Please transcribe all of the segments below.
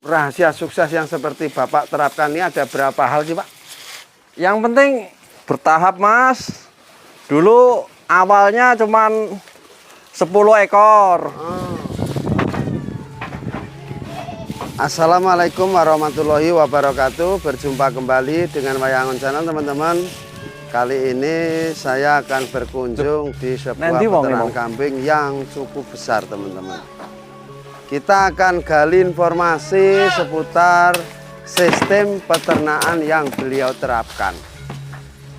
rahasia sukses yang seperti Bapak terapkan ini ada berapa hal sih Pak? Yang penting bertahap Mas. Dulu awalnya cuman 10 ekor. Assalamualaikum warahmatullahi wabarakatuh. Berjumpa kembali dengan Wayangon Channel teman-teman. Kali ini saya akan berkunjung di sebuah peternakan kambing yang cukup besar teman-teman. Kita akan gali informasi seputar sistem peternakan yang beliau terapkan.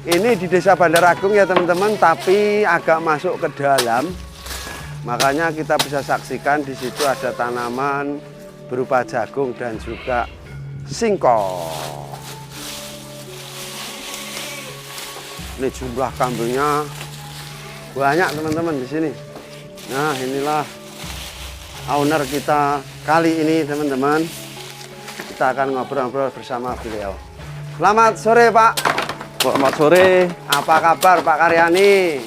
Ini di Desa Bandar Agung ya teman-teman, tapi agak masuk ke dalam. Makanya kita bisa saksikan di situ ada tanaman berupa jagung dan juga singkong. Ini jumlah kambingnya banyak teman-teman di sini. Nah, inilah owner kita kali ini teman-teman. Kita akan ngobrol-ngobrol bersama beliau. Selamat sore Pak. Selamat sore. Apa kabar Pak Karyani?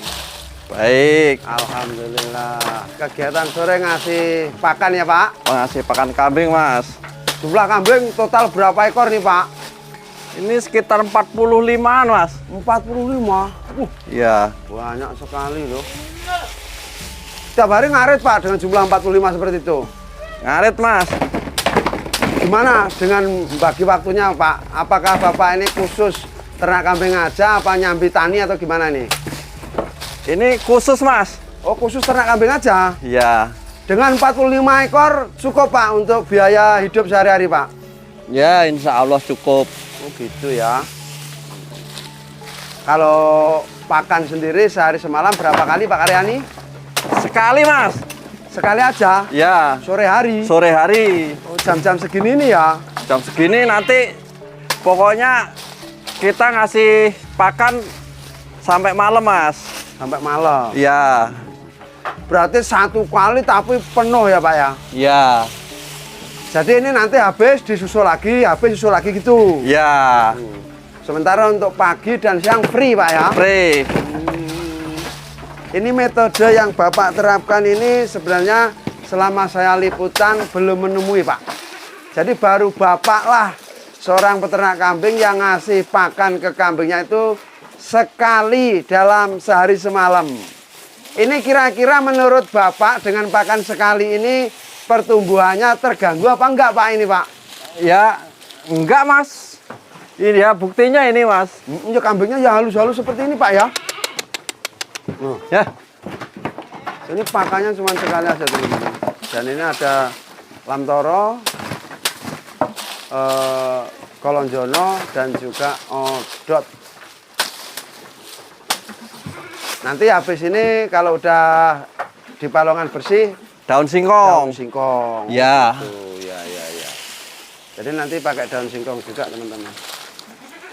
Baik. Alhamdulillah. Kegiatan sore ngasih pakan ya Pak? Ngasih pakan kambing Mas. Jumlah kambing total berapa ekor nih Pak? Ini sekitar 45-an Mas. 45? Iya. Banyak sekali loh. Setiap hari ngarit Pak dengan jumlah 45 seperti itu? Ngarit Mas. Gimana dengan bagi waktunya Pak? Apakah Bapak ini khusus ternak kambing aja apa nyambi tani atau gimana nih? Ini khusus Mas. Oh khusus ternak kambing aja? Iya. Dengan 45 ekor cukup Pak untuk biaya hidup sehari-hari Pak? Ya insya Allah cukup. Oh gitu ya. Kalau pakan sendiri sehari semalam berapa kali Pak Karyani? Sekali Mas. Sekali aja? Ya. Sore hari? Sore hari. Oh jam-jam segini nih ya? Jam segini nanti pokoknya kita ngasih pakan sampai malam Mas. Sampai malam? Iya. Berarti satu kali tapi penuh ya Pak ya? Iya. Jadi ini nanti habis disusul lagi, habis susul lagi gitu? Iya. Sementara untuk pagi dan siang free Pak ya? Free. Ini metode yang Bapak terapkan ini sebenarnya selama saya liputan belum menemui Pak. Jadi baru Bapak lah seorang peternak kambing yang ngasih pakan ke kambingnya itu sekali dalam sehari semalam. Ini kira-kira menurut Bapak dengan pakan sekali ini pertumbuhannya terganggu apa enggak Pak ini Pak? Ya enggak Mas. Ini ya buktinya ini Mas. Ya kambingnya ya halus-halus seperti ini Pak ya. Ya. Ini pakannya cuma sekali aja teman-teman. Dan ini ada lamtoro, kolonjono dan juga odot. Nanti habis ini kalau udah di palongan bersih Daun singkong. daun singkong. Ya. Gitu. Ya. Jadi nanti pakai daun singkong juga teman-teman.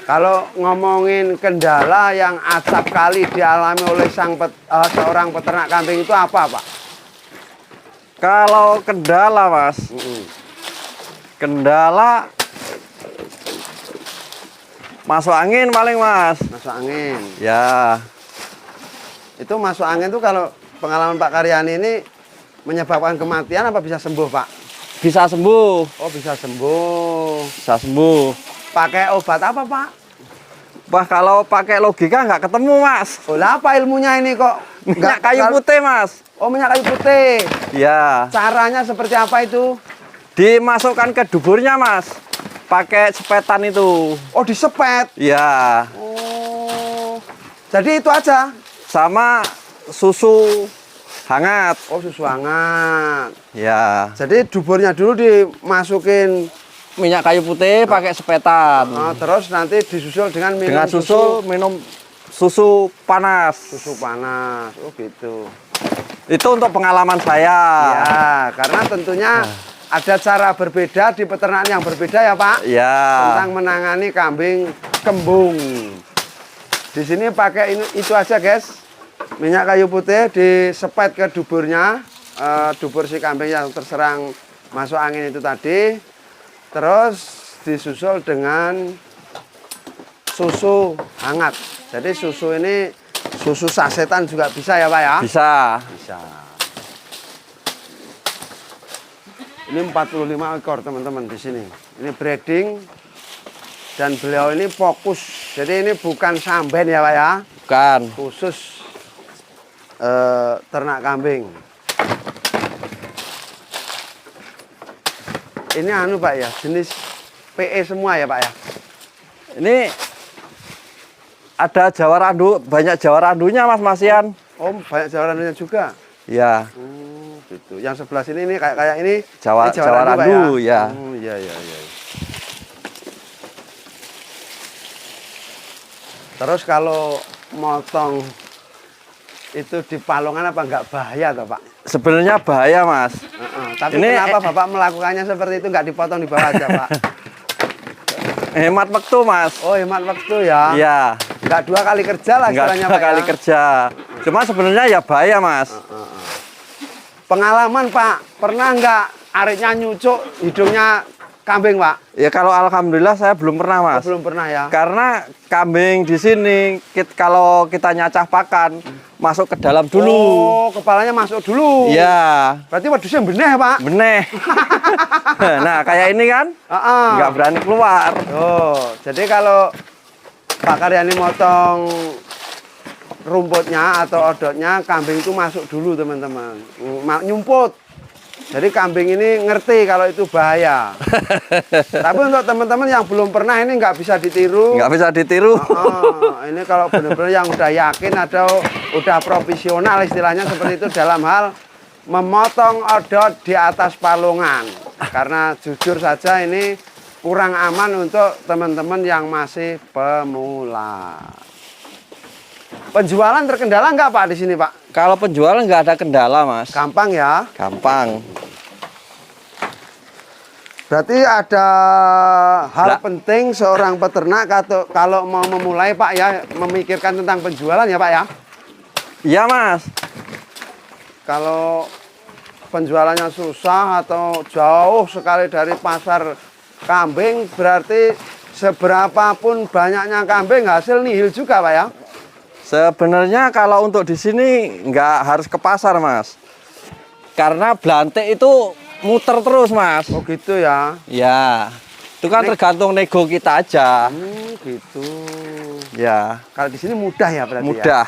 Kalau ngomongin kendala yang acap kali dialami oleh seorang peternak kambing itu apa Pak? Kalau kendala Mas. Kendala masuk angin paling Mas. Masuk angin. Ya. Itu masuk angin itu kalau pengalaman Pak Karyani ini menyebabkan kematian apa bisa sembuh Pak? Bisa sembuh. Oh bisa sembuh. Bisa sembuh. Pakai obat apa Pak? Wah kalau pakai logika nggak ketemu Mas. Oh lah apa ilmunya ini kok? Minyak kayu putih Mas. Oh minyak kayu putih. Ya. Caranya seperti apa itu? Dimasukkan ke duburnya Mas. Pakai sepetan itu. Oh disepet. Ya. Oh. Jadi itu aja. Sama susu hangat. Oh susu hangat. Ya. Jadi duburnya dulu dimasukin Minyak kayu putih pakai sepetan. terus nanti disusul dengan minum Dengan minum susu panas. susu panas. Oh gitu. Itu untuk pengalaman saya. Ya, karena tentunya ada cara berbeda di peternakan yang berbeda ya Pak. Ya. Tentang menangani kambing kembung. Di sini pakai itu aja guys. Minyak kayu putih disepet ke duburnya, dubur si kambing yang terserang masuk angin itu tadi. Terus disusul dengan susu hangat. Jadi susu ini susu sasetan juga bisa ya Pak ya? Bisa. Bisa. Ini 45 ekor teman-teman di sini. Ini breeding dan beliau ini fokus. Jadi ini bukan samben ya Pak ya. Bukan. Khusus ternak kambing. Ini anu Pak ya, jenis PE semua ya Pak ya. Ini ada Jawa Randu, banyak Jawa Randunya Mas Masian. Oh, banyak Jawa Randunya juga. Ya. Gitu. Yang sebelah sini ini kayak ini Jawa Randu, Pak ya. Iya, iya, iya. Terus kalau motong itu di palungan apa enggak bahaya toh Pak? Sebenarnya bahaya Mas. Tapi ini, kenapa Bapak melakukannya seperti itu enggak dipotong di bawah aja Pak? Hemat waktu Mas. Oh hemat waktu ya? Iya. Enggak 2 kali kerja lah istilahnya Pak. 2 kali ya? kerja. Cuma sebenarnya ya bahaya Mas. Pengalaman Pak, pernah enggak aritnya nyucuk hidungnya kambing Pak? Ya kalau alhamdulillah saya belum pernah Mas. Oh, belum pernah ya? Karena kambing di sini kalau kita nyacah pakan masuk ke dalam dulu. Oh, kepalanya masuk dulu. Iya. Berarti wedusnya beneh Pak? Beneh. Nah kayak ini kan nggak berani keluar. Oh, jadi kalau Pak Karyani motong rumputnya atau odotnya, kambing itu masuk dulu teman-teman, nyumput. Jadi kambing ini ngerti kalau itu bahaya. Tapi untuk teman-teman yang belum pernah ini nggak bisa ditiru. Nggak bisa ditiru. Ini kalau benar-benar yang udah yakin atau udah profesional istilahnya seperti itu dalam hal memotong odot di atas palungan. Karena jujur saja ini kurang aman untuk teman-teman yang masih pemula. Penjualan terkendala nggak Pak di sini Pak? Kalau penjualan nggak ada kendala Mas. Gampang ya? Gampang. Berarti ada hal penting seorang peternak kalau mau memulai Pak ya, memikirkan tentang penjualan ya Pak ya? Iya Mas. Kalau penjualannya susah atau jauh sekali dari pasar kambing, berarti seberapapun banyaknya kambing hasil nihil juga Pak ya? Sebenarnya kalau untuk di sini nggak harus ke pasar Mas. Karena belantik itu muter terus Mas. Oh gitu ya? Ya. Itu kan tergantung nego kita aja. Gitu. Ya. Kalau di sini mudah ya berarti mudah.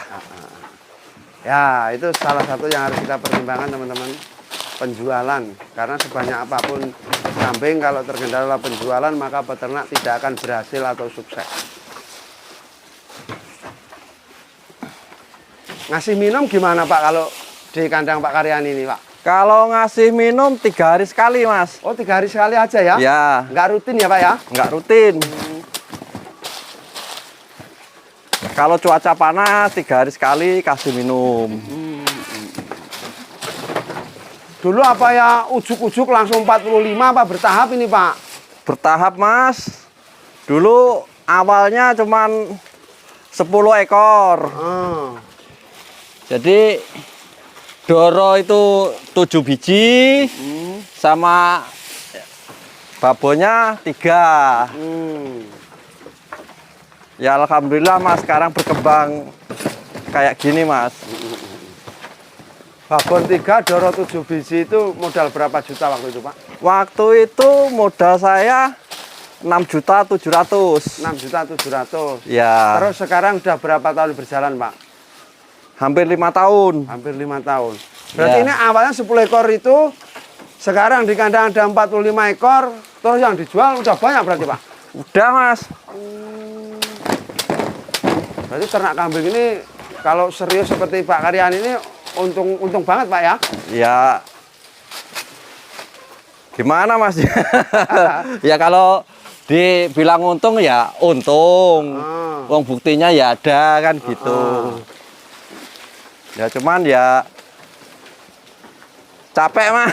Ya, itu salah satu yang harus kita pertimbangkan teman-teman. Penjualan. Karena sebanyak apapun kambing kalau terkendala penjualan maka peternak tidak akan berhasil atau sukses. Ngasih minum gimana Pak kalau di kandang Pak Karyani ini Pak? Kalau ngasih minum 3 hari sekali Mas. Oh 3 hari sekali aja ya? Ya. Nggak rutin ya Pak ya? Nggak rutin. Kalau cuaca panas 3 hari sekali kasih minum. Dulu apa ya ujuk-ujuk langsung 45 apa bertahap ini Pak? Bertahap Mas. Dulu awalnya cuman 10 ekor. Jadi Doro itu 7 biji, sama babonya 3. Ya alhamdulillah Mas sekarang berkembang kayak gini Mas. Babon 3, Doro 7 biji itu modal berapa juta waktu itu Pak? Waktu itu modal saya 6.700.000. 6.700.000. Ya. Terus sekarang udah berapa tahun berjalan Pak? Hampir 5 tahun. Hampir 5 tahun. Berarti Ya. ini awalnya 10 ekor itu, sekarang di kandang ada 45 ekor, terus yang dijual udah banyak berarti Pak? Udah Mas. Berarti ternak kambing ini kalau serius seperti Pak Karyani ini untung banget Pak ya? Ya. Gimana Mas? Ya kalau dibilang untung ya untung. Uang buktinya ya ada kan gitu. Ya cuman ya capek Mas.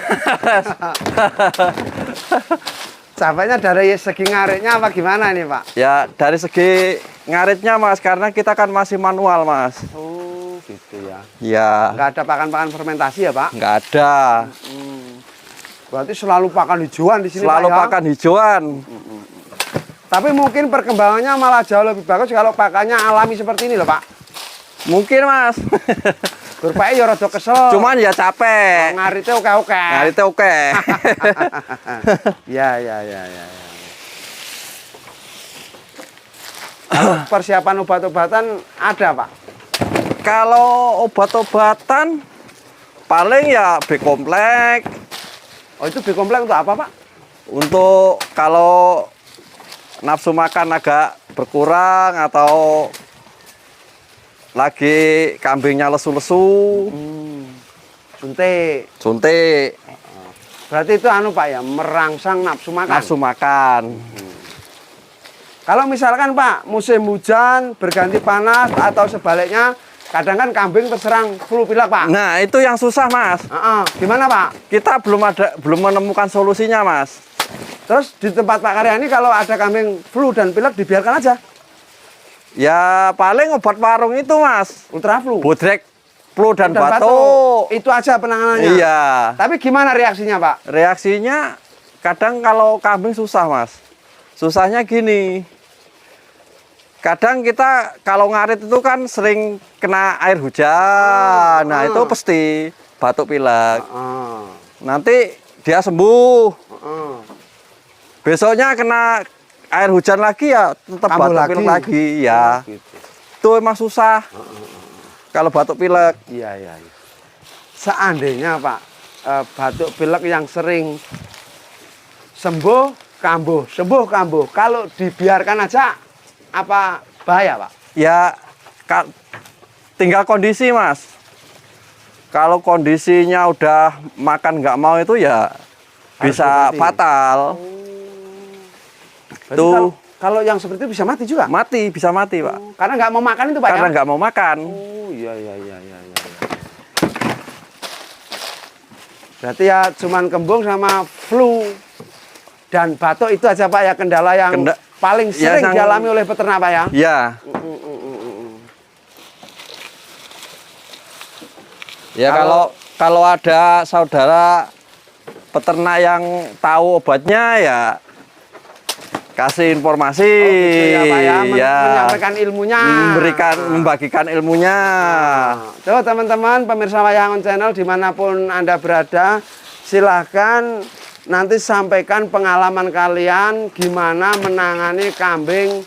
Capeknya dari segi ngaritnya apa gimana nih Pak? Ya dari segi ngaritnya Mas, karena kita kan masih manual Mas. Oh gitu ya. Ya. Nggak ada pakan-pakan fermentasi ya Pak? Nggak ada. Berarti selalu pakan hijauan di sini Selalu Pak ya? pakan hijauan. Tapi mungkin perkembangannya malah jauh lebih bagus kalau pakannya alami seperti ini loh Pak. Mungkin Mas. Gur Pak ya rada kesel. Cuman ya capek. Ngarite oke-oke. Ngarite oke. Ya. Kalau persiapan obat-obatan ada, Pak? Kalau obat-obatan paling ya B-komplek. Oh, itu B-komplek untuk apa, Pak? Untuk kalau nafsu makan agak berkurang atau lagi kambingnya lesu-lesu. Suntik. Berarti itu anu Pak ya, merangsang nafsu makan. Nafsu makan. Kalau misalkan Pak, musim hujan berganti panas atau sebaliknya, kadang kan kambing terserang flu pilek Pak. Nah, itu yang susah, Mas. Gimana Pak? Kita belum menemukan solusinya, Mas. Terus di tempat Pak Karyani kalau ada kambing flu dan pilek dibiarkan aja. Ya paling obat warung itu, Mas. Ultraflu. Bodrek, flu dan batuk. Itu aja penanganannya. Iya. Tapi gimana reaksinya Pak? Reaksinya kadang kalau kambing susah, Mas. Susahnya gini. Kadang kita kalau ngarit itu kan sering kena air hujan. Nah, itu pasti batuk pilek. Nanti dia sembuh. Besoknya kena air hujan lagi ya tetap batuk pilek lagi ya. Gitu. Itu emang susah. Kalau batuk pilek. Iya. Seandainya Pak, batuk pilek yang sering sembuh kambuh. Kalau dibiarkan aja apa bahaya Pak? Ya tinggal kondisi, Mas. Kalau kondisinya udah makan nggak mau itu ya bisa fatal. Tuh. Kalau yang seperti itu bisa mati juga? Bisa mati, Pak. Karena nggak mau makan itu Pak? Karena nggak mau makan. Oh, iya. Berarti ya cuman kembung sama flu dan batuk itu aja Pak ya kendala yang paling sering dialami oleh peternak Pak ya? Iya. Ya kalau ada saudara peternak yang tahu obatnya ya kasih informasi, gitu ya, Pak ya. Menyampaikan ilmunya, membagikan ilmunya. Tuh teman-teman pemirsa Wayangon Channel dimanapun Anda berada, silahkan nanti sampaikan pengalaman kalian gimana menangani kambing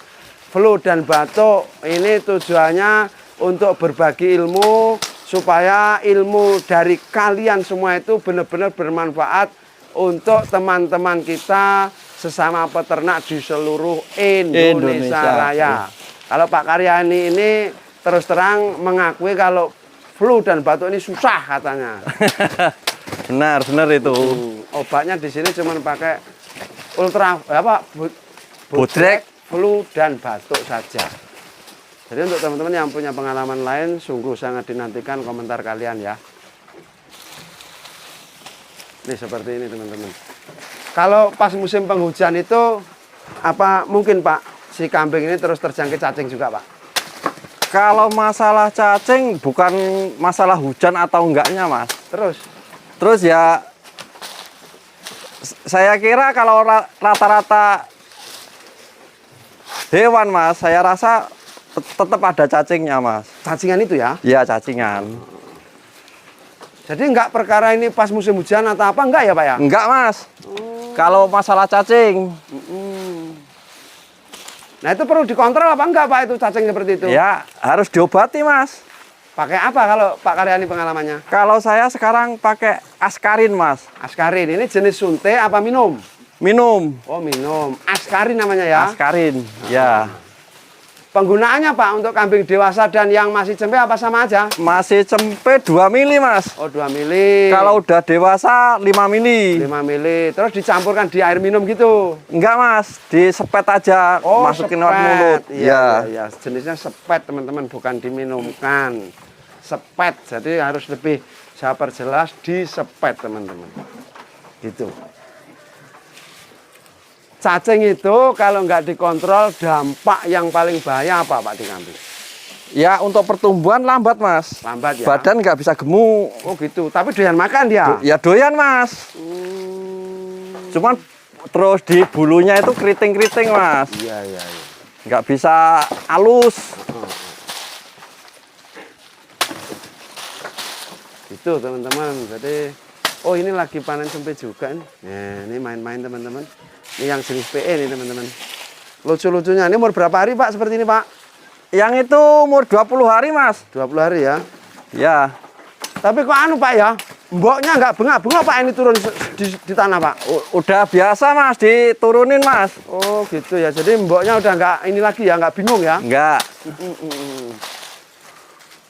flu dan batuk. Ini tujuannya untuk berbagi ilmu supaya ilmu dari kalian semua itu benar-benar bermanfaat untuk teman-teman kita sesama peternak di seluruh Indonesia Raya. Kalau Pak Karyani ini terus terang mengakui kalau flu dan batuk ini susah katanya. Benar itu. Obatnya di sini cuma pakai Bodrek, flu dan batuk saja. Jadi untuk teman-teman yang punya pengalaman lain, sungguh sangat dinantikan komentar kalian ya. Nih seperti ini teman-teman. Kalau pas musim penghujan itu, apa mungkin Pak, si kambing ini terus terjangkit cacing juga Pak? Kalau masalah cacing bukan masalah hujan atau enggaknya Mas. Terus ya, saya kira kalau rata-rata hewan Mas, saya rasa tetap ada cacingnya Mas. Cacingan itu ya? Iya, cacingan. Jadi enggak perkara ini pas musim hujan atau apa, enggak ya Pak ya? Enggak Mas. Kalau masalah cacing. Nah itu perlu dikontrol apa enggak Pak itu cacing seperti itu? Ya harus diobati Mas. Pakai apa kalau Pak Karyani pengalamannya? Kalau saya sekarang pakai askarin Mas. Askarin, ini jenis suntik apa minum? Minum. Oh minum, askarin namanya ya? Askarin, ya. Penggunaannya Pak untuk kambing dewasa dan yang masih cempe apa sama aja? Masih cempe 2 mili Mas. Oh 2 mili. Kalau udah dewasa 5 mili. 5 mili. Terus dicampurkan di air minum gitu? Enggak Mas, disepet aja. Oh masukin sepet. lewat mulut. Iya. Jenisnya sepet teman-teman, bukan diminumkan. Sepet, jadi harus lebih saya perjelas disepet teman-teman. Gitu. Cacing itu kalau nggak dikontrol dampak yang paling bahaya apa Pak di kambing? Ya untuk pertumbuhan lambat Mas. Lambat ya? Badan nggak bisa gemuk. Oh gitu, tapi doyan makan dia? Ya doyan Mas. Cuman terus di bulunya itu keriting-keriting Mas. Iya. Nggak bisa halus. gitu teman-teman. Jadi oh ini lagi panen sempit juga nih. Nah, ini main-main teman-teman. Ini yang jenis PE nih teman-teman. Lucu-lucunya ini umur berapa hari Pak seperti ini Pak? Yang itu umur 20 hari Mas. 20 hari ya. Ya. Tapi kok anu Pak ya, mboknya nggak bengak-bengok Pak ini turun di tanah Pak? Udah biasa Mas, diturunin Mas. Oh gitu ya, jadi mboknya udah nggak ini lagi ya, nggak bingung ya? Enggak.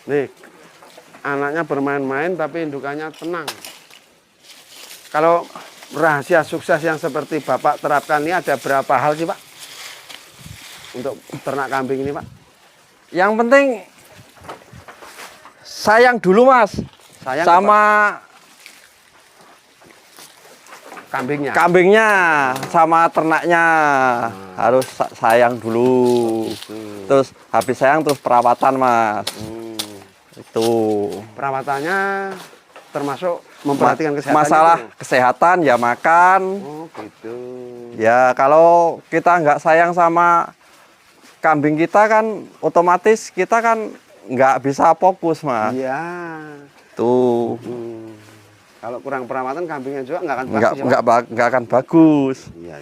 Nih, anaknya bermain-main tapi indukannya tenang. Kalau rahasia sukses yang seperti Bapak terapkan ini ada berapa hal sih Pak? Untuk ternak kambing ini Pak? Yang penting sayang dulu Mas. Sayang sama kambingnya. Kambingnya sama ternaknya harus sayang dulu. Terus habis sayang terus perawatan Mas. Itu perawatannya termasuk memperhatikan kesehatan. Masalah itu. Kesehatan ya makan. Oh gitu. Ya kalau kita nggak sayang sama kambing kita kan otomatis kita kan nggak bisa fokus Mas. Iya. Tuh. Kalau kurang perawatan kambingnya juga nggak akan bagus. Nggak akan bagus. Iya.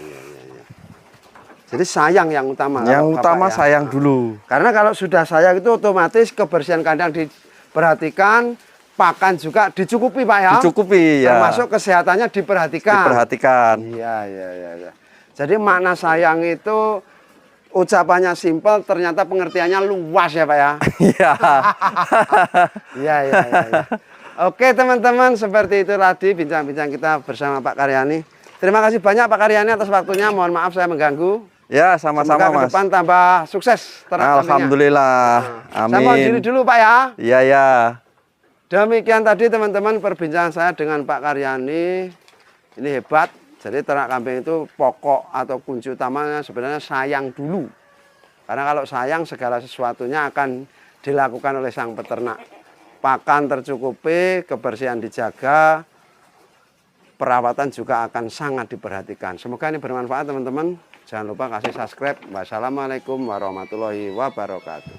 Jadi sayang yang utama. Yang utama ya. sayang dulu. Karena kalau sudah sayang itu otomatis kebersihan kandang diperhatikan, pakan juga dicukupi Pak ya. Dicukupi ya. Termasuk kesehatannya diperhatikan. Diperhatikan. Iya. Jadi makna sayang itu ucapannya simpel, ternyata pengertiannya luas ya Pak ya. Iya. Iya. Oke teman-teman, seperti itu tadi bincang-bincang kita bersama Pak Karyani. Terima kasih banyak Pak Karyani atas waktunya. Mohon maaf saya mengganggu. Ya sama-sama Semoga Mas. ke depan tambah sukses. Alhamdulillah. Amin. Saya mohon diri dulu Pak ya. Iya. Demikian tadi teman-teman perbincangan saya dengan Pak Karyani. Ini hebat. Jadi ternak kambing itu pokok atau kunci utamanya sebenarnya sayang dulu. Karena kalau sayang segala sesuatunya akan dilakukan oleh sang peternak. Pakan tercukupi, kebersihan dijaga, perawatan juga akan sangat diperhatikan. Semoga ini bermanfaat teman-teman. Jangan lupa kasih subscribe. Wassalamualaikum warahmatullahi wabarakatuh.